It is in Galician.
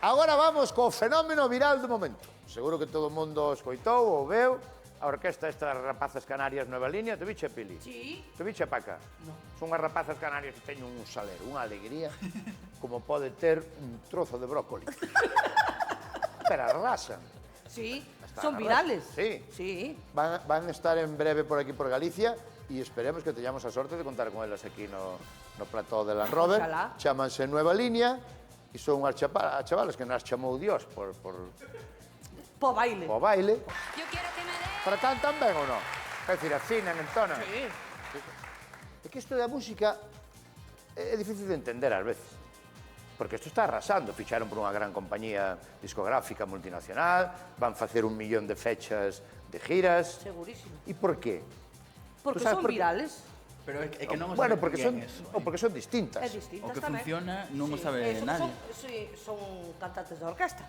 Agora vamos co fenómeno viral do momento. Seguro que todo o mundo escoitou ou veu a orquesta estas rapazas canarias Nueva Línea. Te viche, Pili? Sí. Te viche, Paca? No. Son as rapazas canarias que teñen un salero, unha alegría, como pode ter un trozo de brócoli. Pero arrasan. Sí, Están son virales. Sí. Sí. Van a estar en breve por aquí por Galicia e esperemos que teñamos a sorte de contar con elas aquí no plató de Land Rover. Oxalá. Chámanse Nueva Línea e son as chavales que nas chamou Dios por Po baile. o baile. Yo quiero que me des. Pero cantan ben ou non? É dicir, afinan, entonan. Sí. É que isto da música é difícil de entender ás veces. Porque isto está arrasando. Ficharon por unha gran compañía discográfica multinacional, van facer 1 millón de fechas de giras. Segurísimo. E por qué? Porque Tú sabes son por qué? virales. Pero é que non o Bueno, sabe porque son, quen eso. ou porque son distintas. É distintas O que tamén. funciona non o Sí, sabe son- nadie. Sí, son cantantes de orquesta.